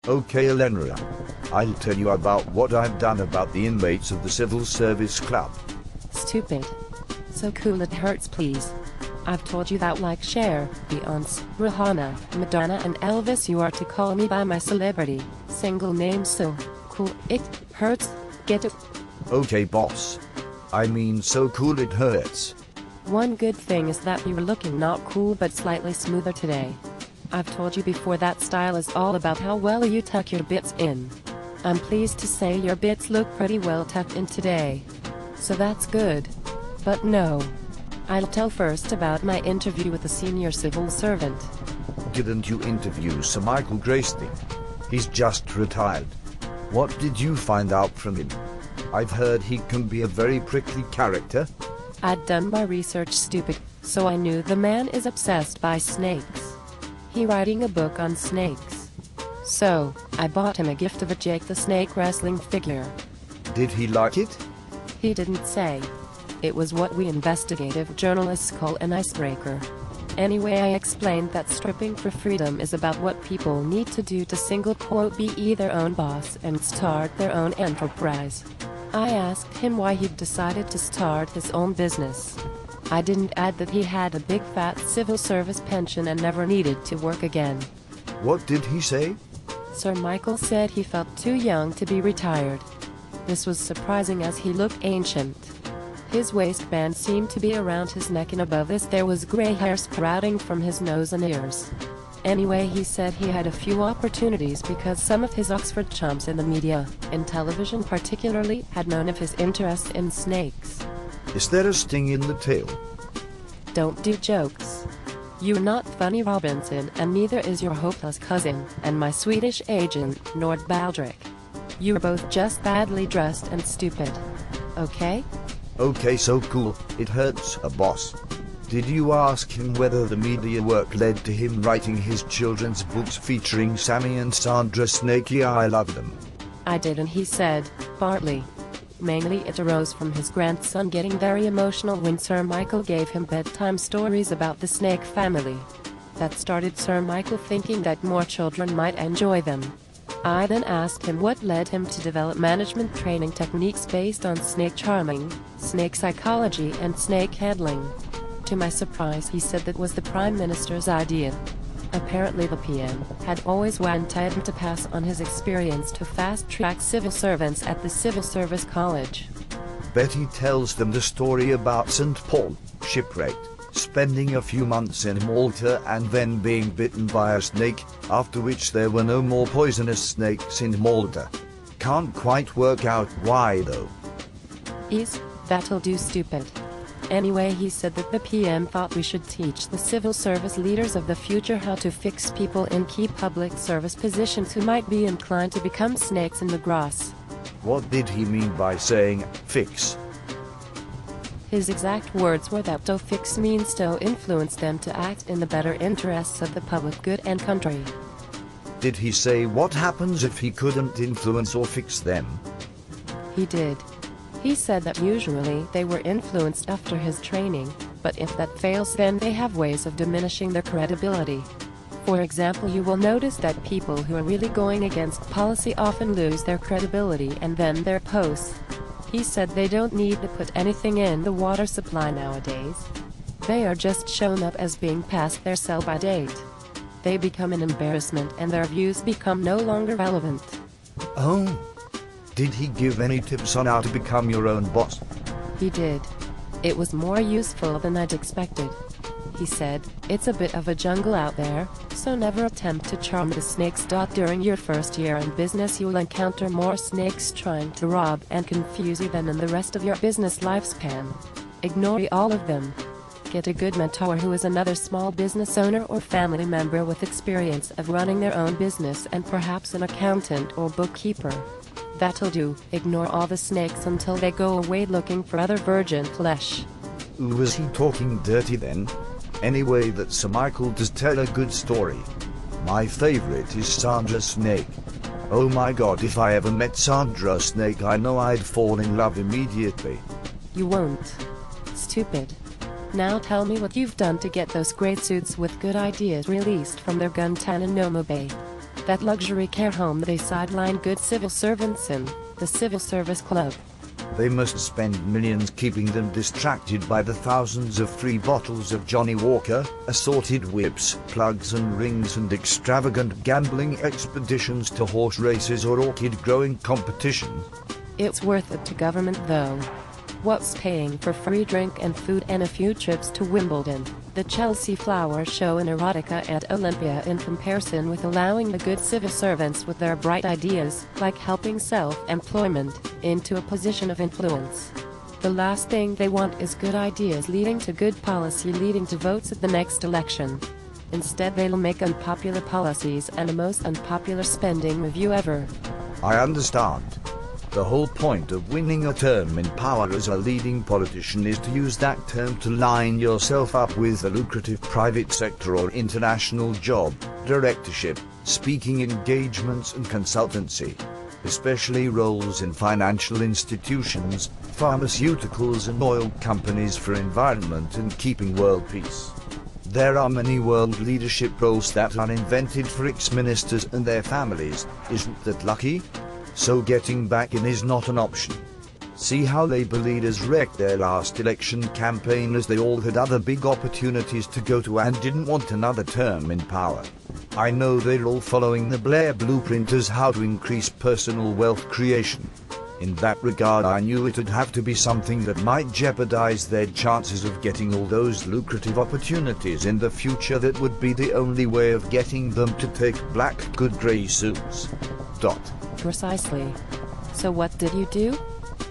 Okay, Elena. I'll tell you about what I've done about the inmates of the Civil Service Club. Stupid. So cool it hurts, please. I've told you that like Cher, Beyonce, Rihanna, Madonna and Elvis you are to call me by my celebrity, single name. So cool it hurts, get it? Okay, boss. I mean so cool it hurts. One good thing is that you're looking not cool but slightly smoother today. I've told you before that style is all about how well you tuck your bits in. I'm pleased to say your bits look pretty well tucked in today. So that's good. But no. I'll tell first about my interview with a senior civil servant. Didn't you interview Sir Michael Graceby? He's just retired. What did you find out from him? I've heard he can be a very prickly character. I'd done my research, stupid, so I knew the man is obsessed by snakes. He writing a book on snakes. So, I bought him a gift of a Jake the Snake wrestling figure. Did he like it? He didn't say. It was what we investigative journalists call an icebreaker. Anyway, I explained that stripping for freedom is about what people need to do to "be their own boss and start their own enterprise." I asked him why he'd decided to start his own business. I didn't add that he had a big fat civil service pension and never needed to work again. What did he say? Sir Michael said he felt too young to be retired. This was surprising as he looked ancient. His waistband seemed to be around his neck and above this there was grey hair sprouting from his nose and ears. Anyway, he said he had a few opportunities because some of his Oxford chums in the media, and television particularly, had known of his interest in snakes. Is there a sting in the tail? Don't do jokes. You're not Tony Robinson and neither is your hopeless cousin and my Swedish agent, Nord Baldrick. You're both just badly dressed and stupid. Okay? Okay, so cool, it hurts, boss. Did you ask him whether the media work led to him writing his children's books featuring Sammy and Sandra Snakey? I love them. I did, and he said, partly. Mainly it arose from his grandson getting very emotional when Sir Michael gave him bedtime stories about the snake family. That started Sir Michael thinking that more children might enjoy them. I then asked him what led him to develop management training techniques based on snake charming, snake psychology and snake handling. To my surprise, he said that was the Prime Minister's idea. Apparently the PM had always wanted him to pass on his experience to fast-track civil servants at the Civil Service College. Betty tells them the story about St. Paul, shipwrecked, spending a few months in Malta and then being bitten by a snake, after which there were no more poisonous snakes in Malta. Can't quite work out why though. That'll do, stupid. Anyway, he said that the PM thought we should teach the civil service leaders of the future how to fix people in key public service positions who might be inclined to become snakes in the grass. What did he mean by saying, fix? His exact words were that to fix means to influence them to act in the better interests of the public good and country. Did he say what happens if he couldn't influence or fix them? He did. He said that usually they were influenced after his training, but if that fails then they have ways of diminishing their credibility. For example, you will notice that people who are really going against policy often lose their credibility and then their posts. He said they don't need to put anything in the water supply nowadays. They are just shown up as being past their sell-by date. They become an embarrassment and their views become no longer relevant. Oh. Did he give any tips on how to become your own boss? He did. It was more useful than I'd expected. He said, it's a bit of a jungle out there, so never attempt to charm the snakes. During your first year in business you'll encounter more snakes trying to rob and confuse you than in the rest of your business lifespan. Ignore all of them. Get a good mentor who is another small business owner or family member with experience of running their own business and perhaps an accountant or bookkeeper. That'll do. Ignore all the snakes until they go away looking for other virgin flesh. Was he talking dirty then? Anyway, that Sir Michael does tell a good story. My favorite is Sandra Snake. Oh my god, if I ever met Sandra Snake I know I'd fall in love immediately. You won't. Stupid. Now tell me what you've done to get those great suits with good ideas released from their Guantanamo Bay. That luxury care home they sideline good civil servants in, the Civil Service Club. They must spend millions keeping them distracted by the thousands of free bottles of Johnny Walker, assorted whips, plugs and rings and extravagant gambling expeditions to horse races or orchid-growing competition. It's worth it to government though. What's paying for free drink and food and a few trips to Wimbledon, the Chelsea Flower Show and Erotica at Olympia in comparison with allowing the good civil servants with their bright ideas, like helping self-employment, into a position of influence? The last thing they want is good ideas leading to good policy leading to votes at the next election. Instead they'll make unpopular policies and the most unpopular spending review ever. I understand. The whole point of winning a term in power as a leading politician is to use that term to line yourself up with a lucrative private sector or international job, directorship, speaking engagements and consultancy. Especially roles in financial institutions, pharmaceuticals and oil companies for environment and keeping world peace. There are many world leadership roles that are invented for ex-ministers and their families. Isn't that lucky? So getting back in is not an option. See how Labour leaders wrecked their last election campaign as they all had other big opportunities to go to and didn't want another term in power. I know they're all following the Blair blueprint as how to increase personal wealth creation. In that regard I knew it'd have to be something that might jeopardize their chances of getting all those lucrative opportunities in the future. That would be the only way of getting them to take black good grey suits. Precisely. So what did you do?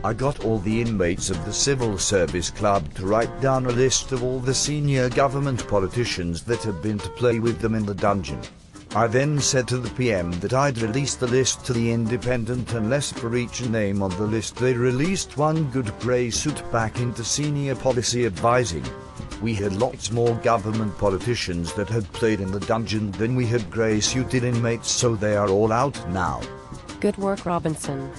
I got all the inmates of the Civil Service Club to write down a list of all the senior government politicians that had been to play with them in the dungeon. I then said to the PM that I'd release the list to the Independent unless for each name on the list they released one good grey suit back into senior policy advising. We had lots more government politicians that had played in the dungeon than we had grey-suited inmates, so they are all out now. Good work, Robinson.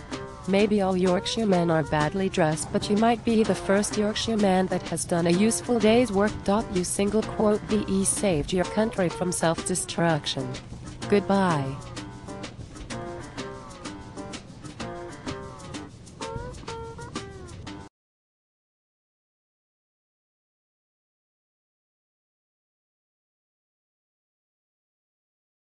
Maybe all Yorkshire men are badly dressed, but you might be the first Yorkshire man that has done a useful day's work. You single quote VE saved your country from self-destruction. Goodbye.